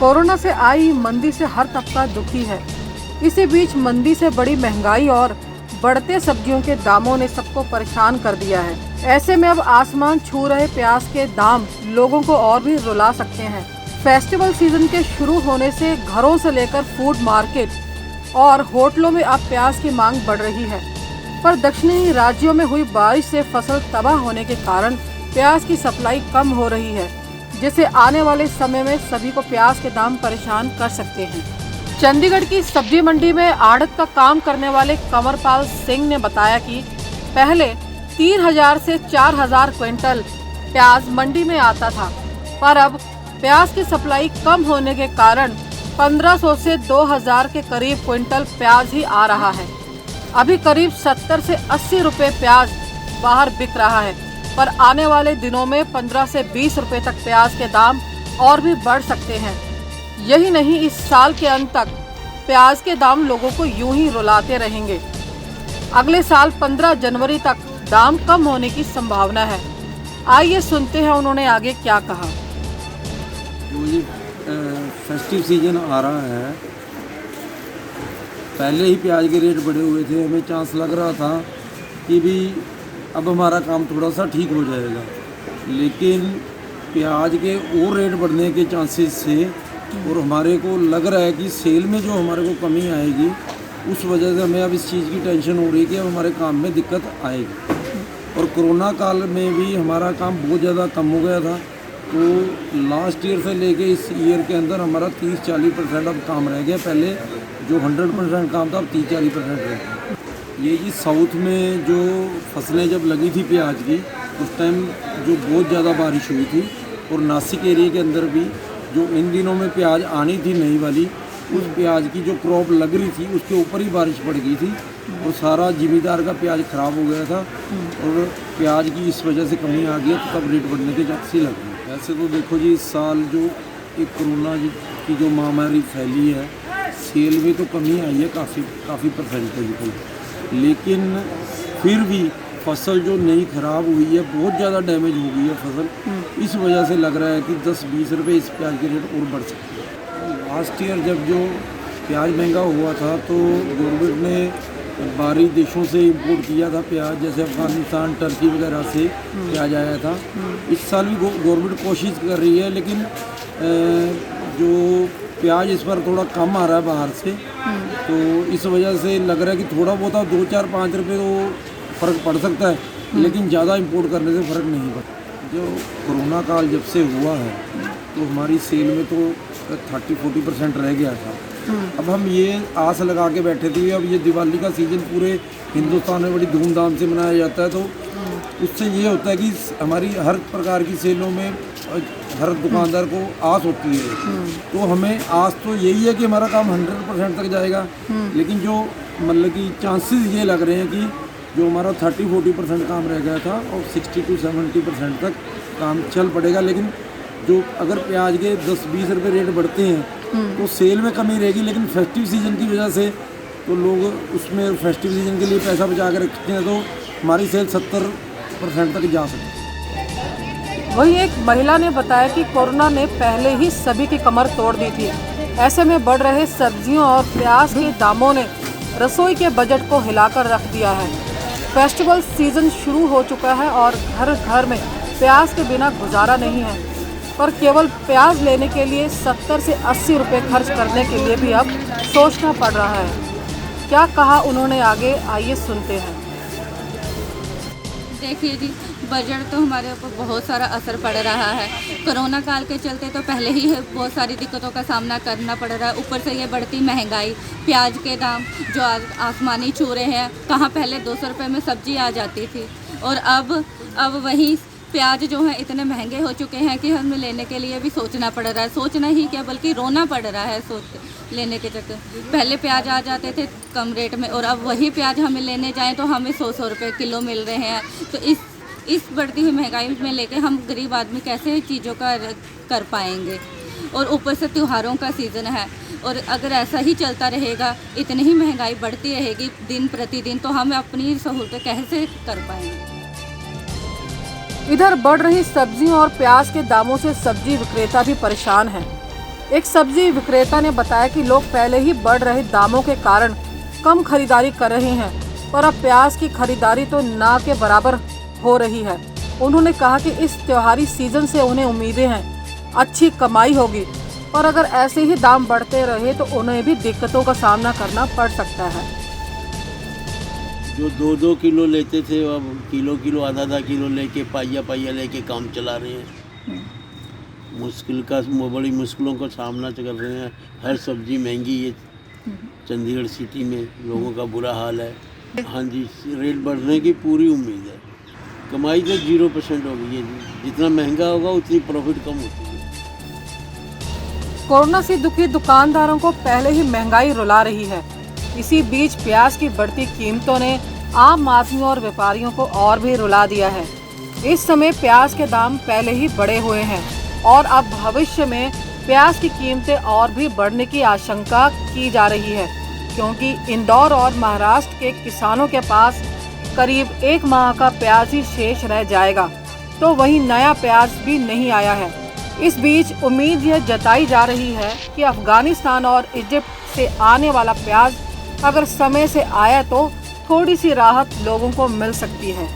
Corona से आई मंदी से हर तबका दुखी है। इसी बीच मंदी से बड़ी महंगाई और बढ़ते सब्जियों के दामों ने सबको परेशान कर दिया है। ऐसे में अब आसमान छू रहे प्याज के दाम लोगों को और भी रुला सकते हैं। फेस्टिवल सीजन के शुरू होने से घरों से लेकर फूड मार्केट और होटलों में अब प्याज की मांग बढ़ रही है, पर दक्षिणी राज्यों में हुई बारिश से फसल तबाह होने के कारण प्याज की सप्लाई कम हो रही है, जिससे आने वाले समय में सभी को प्याज के दाम परेशान कर सकते हैं। चंडीगढ़ की सब्जी मंडी में आड़त का काम करने वाले कंवरपाल सिंह ने बताया कि पहले 3000 से 4000 क्विंटल प्याज मंडी में आता था, पर अब प्याज की सप्लाई कम होने के कारण 1500 से 2000 के करीब क्विंटल प्याज ही आ रहा है। अभी करीब 70 से 80 रुपए प्याज बाहर बिक रहा है, पर आने वाले दिनों में 15 से 20 रुपए तक प्याज के दाम और भी बढ़ सकते हैं। यही नहीं, इस साल के अंत तक प्याज के दाम लोगों को यूं ही रुलाते रहेंगे। अगले साल 15 जनवरी तक दाम कम होने की संभावना है। आइए सुनते हैं उन्होंने आगे क्या कहा। फेस्टिव सीजन आ रहा है, पहले ही प्याज के रेट बढ़े हुए थे। हमें चांस लग रहा था कि भी अब हमारा काम थोड़ा सा ठीक हो जाएगा, लेकिन प्याज के और रेट बढ़ने के चांसेस से और हमारे को लग रहा है कि सेल में जो हमारे को कमी आएगी, उस वजह से हमें अब इस चीज़ की टेंशन हो रही है कि अब हमारे काम में दिक्कत आएगी। और कोरोना काल में भी हमारा काम बहुत ज़्यादा कम हो गया था, तो लास्ट ईयर से लेके इस ईयर के अंदर हमारा 30-40% अब काम रह गया। पहले जो 100% काम था, अब 30-40% रह गया। ये जी साउथ में जो फसलें जब लगी थी प्याज की, उस टाइम जो बहुत ज़्यादा बारिश हुई थी, और नासिक एरिया के अंदर भी जो इन दिनों में प्याज आनी थी नई वाली, उस प्याज की जो क्रॉप लग रही थी उसके ऊपर ही बारिश पड़ गई थी और सारा जिमीदार का प्याज ख़राब हो गया था, और प्याज की इस वजह से कमी आ गई, तो तब रेट बढ़ने के चांस ही लग गए। वैसे तो देखो जी, इस साल जो एक कोरोना की जो महामारी फैली है, सेल में तो कमी आई है काफ़ी परसेंटेज की, लेकिन फिर भी फसल जो नई ख़राब हुई है, बहुत ज़्यादा डैमेज हो गई है फसल। इस वजह से लग रहा है कि 10-20 रुपये इस प्याज के रेट और बढ़ सकते हैं। लास्ट ईयर जब जो प्याज महंगा हुआ था, तो गवर्नमेंट ने बाहरी देशों से इंपोर्ट किया था प्याज, जैसे अफ़गानिस्तान, टर्की वगैरह से प्याज आया था। इस साल भी गवर्नमेंट कोशिश कर रही है, लेकिन जो प्याज इस पर थोड़ा कम आ रहा है बाहर से, तो इस वजह से लग रहा है कि थोड़ा बहुत 2-4-5 रुपये तो फ़र्क पड़ सकता है, लेकिन ज़्यादा इंपोर्ट करने से फ़र्क नहीं पड़ता। जो कोरोना काल जब से हुआ है, तो हमारी सेल में तो 30-40% रह गया था। अब हम ये आस लगा के बैठे थे, अब ये दिवाली का सीज़न पूरे हिंदुस्तान में बड़ी धूमधाम से मनाया जाता है, तो उससे ये होता है कि हमारी हर प्रकार की सेलों में हर दुकानदार को आस होती है। तो हमें आस तो यही है कि हमारा काम 100% तक जाएगा, लेकिन जो मतलब कि चांसेस ये लग रहे हैं कि जो हमारा 30-40% काम रह गया था, और 60-70% तक काम चल पड़ेगा। लेकिन जो अगर प्याज के 10-20 रुपये रेट बढ़ते हैं तो सेल में कमी रहेगी, लेकिन फेस्टिव सीजन की वजह से तो लोग उसमें फेस्टिव सीजन के लिए पैसा बचा कर रखते हैं, तो हमारी सेल 70% तक जा सकती है। वहीं एक महिला ने बताया कि कोरोना ने पहले ही सभी की कमर तोड़ दी थी। ऐसे में बढ़ रहे सब्जियों और प्याज के दामों ने रसोई के बजट को हिलाकर रख दिया है। फेस्टिवल सीजन शुरू हो चुका है और घर घर में प्याज के बिना गुजारा नहीं है, पर केवल प्याज लेने के लिए 70 से 80 रुपये खर्च करने के लिए भी अब सोचना पड़ रहा है। क्या कहा उन्होंने आगे, आइए सुनते हैं। देखिए जी, बजट तो हमारे ऊपर बहुत सारा असर पड़ रहा है। कोरोना काल के चलते तो पहले ही बहुत सारी दिक्कतों का सामना करना पड़ रहा है, ऊपर से ये बढ़ती महंगाई, प्याज के दाम जो आसमानी छू रहे हैं। कहाँ पहले 200 रुपये में सब्जी आ जाती थी, और अब वही प्याज जो है इतने महंगे हो चुके हैं कि हमें लेने के लिए भी सोचना पड़ रहा है। सोचना ही क्या, बल्कि रोना पड़ रहा है लेने के चक्कर। पहले प्याज आ जाते थे कम रेट में, और अब वही प्याज हमें लेने जाएं तो हमें 100 रुपये किलो मिल रहे हैं। तो इस बढ़ती हुई महंगाई में लेके हम गरीब आदमी कैसे चीज़ों का कर पाएंगे। और ऊपर से त्योहारों का सीज़न है, और अगर ऐसा ही चलता रहेगा, इतनी ही महंगाई बढ़ती रहेगी दिन प्रतिदिन, तो हम अपनी सहूलतें कैसे कर पाएंगे। इधर बढ़ रही सब्जियों और प्याज के दामों से सब्जी विक्रेता भी परेशान हैं। एक सब्जी विक्रेता ने बताया कि लोग पहले ही बढ़ रहे दामों के कारण कम खरीदारी कर रहे हैं और अब प्याज की खरीदारी तो ना के बराबर हो रही है। उन्होंने कहा कि इस त्योहारी सीजन से उन्हें उम्मीदें हैं अच्छी कमाई होगी, और अगर ऐसे ही दाम बढ़ते रहे तो उन्हें भी दिक्कतों का सामना करना पड़ सकता है। जो 2-2 किलो लेते थे अब किलो आधा किलो लेके पाइया लेके काम चला रहे हैं। बड़ी मुश्किलों का सामना कर रहे हैं। हर सब्जी महंगी है, चंडीगढ़ सिटी में लोगों का बुरा हाल है। हाँ जी, रेट बढ़ने की पूरी उम्मीद है। कमाई तो 0% हो गई है जी। जितना महंगा होगा उतनी प्रॉफिट कम होती है। कोरोना से दुखी दुकानदारों को पहले ही महंगाई रुला रही है। इसी बीच प्याज की बढ़ती कीमतों ने आम आदमी और व्यापारियों को और भी रुला दिया है। इस समय प्याज के दाम पहले ही बढ़े हुए हैं और अब भविष्य में प्याज की कीमतें और भी बढ़ने की आशंका की जा रही है, क्योंकि इंदौर और महाराष्ट्र के किसानों के पास करीब 1 माह का प्याज ही शेष रह जाएगा, तो वहीं नया प्याज भी नहीं आया है। इस बीच उम्मीद यह जताई जा रही है कि अफगानिस्तान और इजिप्ट से आने वाला प्याज अगर समय से आया तो थोड़ी सी राहत लोगों को मिल सकती है।